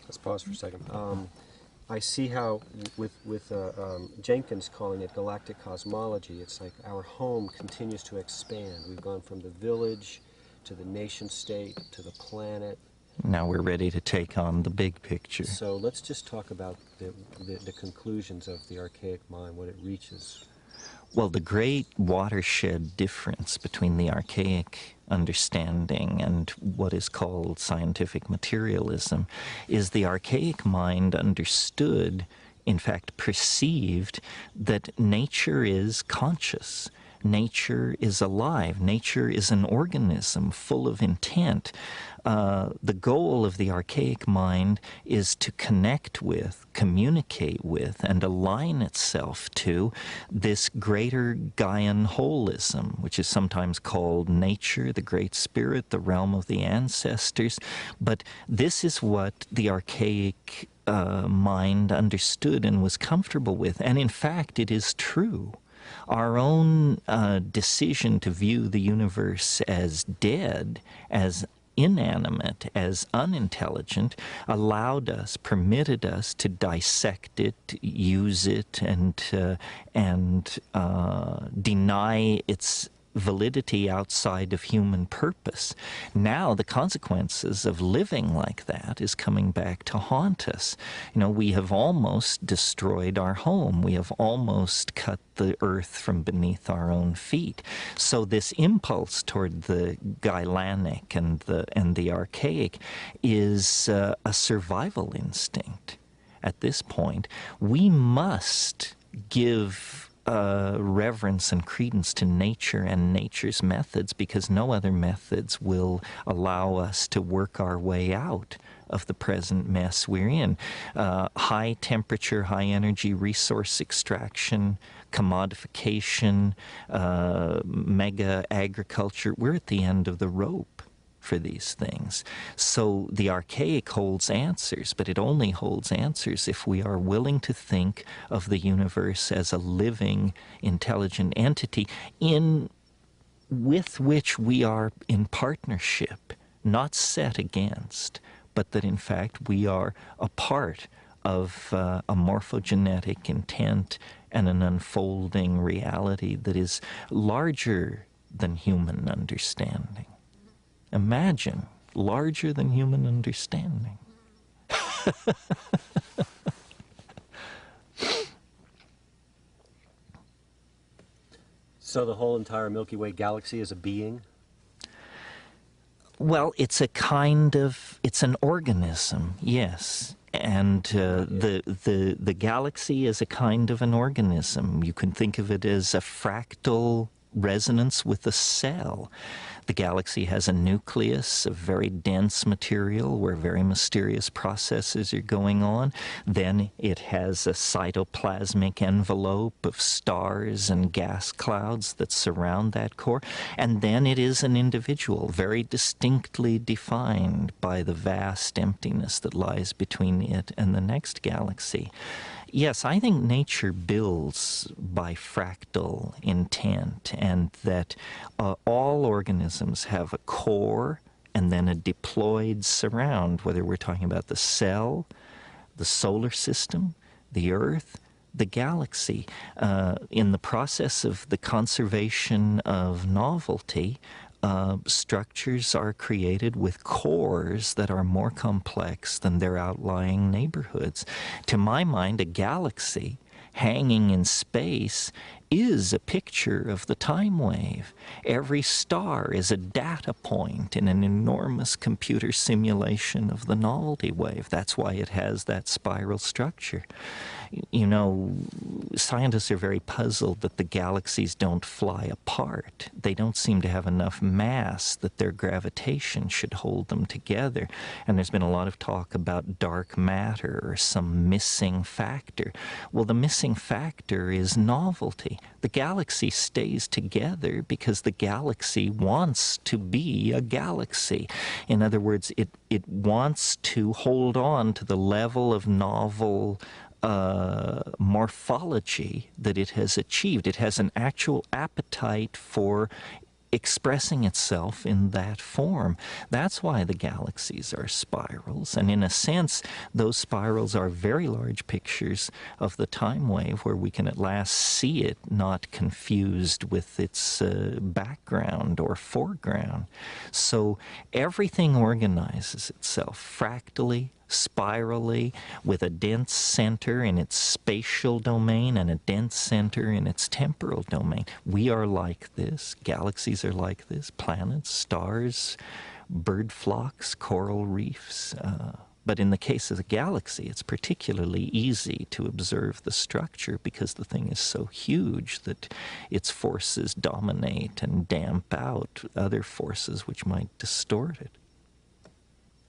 Let's pause for a second. I see how with Jenkins calling it galactic cosmology, it's like our home continues to expand. We've gone from the village to the nation state to the planet. Now we're ready to take on the big picture. So let's just talk about the conclusions of the archaic mind, what it reaches. Well, the great watershed difference between the archaic understanding and what is called scientific materialism is the archaic mind understood, in fact perceived, that nature is conscious. Nature is alive. Nature is an organism full of intent. The goal of the archaic mind is to connect with, communicate with, and align itself to this greater Gaian holism, which is sometimes called nature, the great spirit, the realm of the ancestors. But this is what the archaic mind understood and was comfortable with. And in fact, it is true. Our own decision to view the universe as dead, as inanimate, as unintelligent, allowed us, permitted us to dissect it, use it, and deny its validity outside of human purpose. Now the consequences of living like that is coming back to haunt us. You know, we have almost destroyed our home. We have almost cut the earth from beneath our own feet. So this impulse toward the Gailanic and the archaic is a survival instinct. At this point, we must give reverence and credence to nature and nature's methods, because no other methods will allow us to work our way out of the present mess we're in. High temperature, high energy resource extraction, commodification, mega agriculture, we're at the end of the rope for these things. So the archaic holds answers, but it only holds answers if we are willing to think of the universe as a living, intelligent entity with which we are in partnership, not set against, but that in fact we are a part of a morphogenetic intent and an unfolding reality that is larger than human understanding. Imagine, larger than human understanding. So the whole entire Milky Way galaxy is a being? Well, it's a kind of, it's an organism, yes. And the galaxy is a kind of an organism. You can think of it as a fractal resonance with a cell. The galaxy has a nucleus of very dense material where very mysterious processes are going on. Then it has a cytoplasmic envelope of stars and gas clouds that surround that core. And then it is an individual, very distinctly defined by the vast emptiness that lies between it and the next galaxy. Yes, I think nature builds by fractal intent, and that all organisms have a core and then a deployed surround, whether we're talking about the cell, the solar system, the Earth, the galaxy. In the process of the conservation of novelty, structures are created with cores that are more complex than their outlying neighborhoods. To my mind, a galaxy hanging in space is a picture of the time wave. Every star is a data point in an enormous computer simulation of the novelty wave. That's why it has that spiral structure. You know, scientists are very puzzled that the galaxies don't fly apart. They don't seem to have enough mass that their gravitation should hold them together. And there's been a lot of talk about dark matter or some missing factor. Well, the missing factor is novelty. The galaxy stays together because the galaxy wants to be a galaxy. In other words, it wants to hold on to the level of novel morphology that it has achieved. It has an actual appetite for expressing itself in that form. That's why the galaxies are spirals. And in a sense, those spirals are very large pictures of the time wave where we can at last see it not confused with its background or foreground. So everything organizes itself fractally, spirally, with a dense center in its spatial domain and a dense center in its temporal domain. We are like this. Galaxies are like this. Planets, stars, bird flocks, coral reefs. But in the case of the galaxy, it's particularly easy to observe the structure because the thing is so huge that its forces dominate and damp out other forces which might distort it.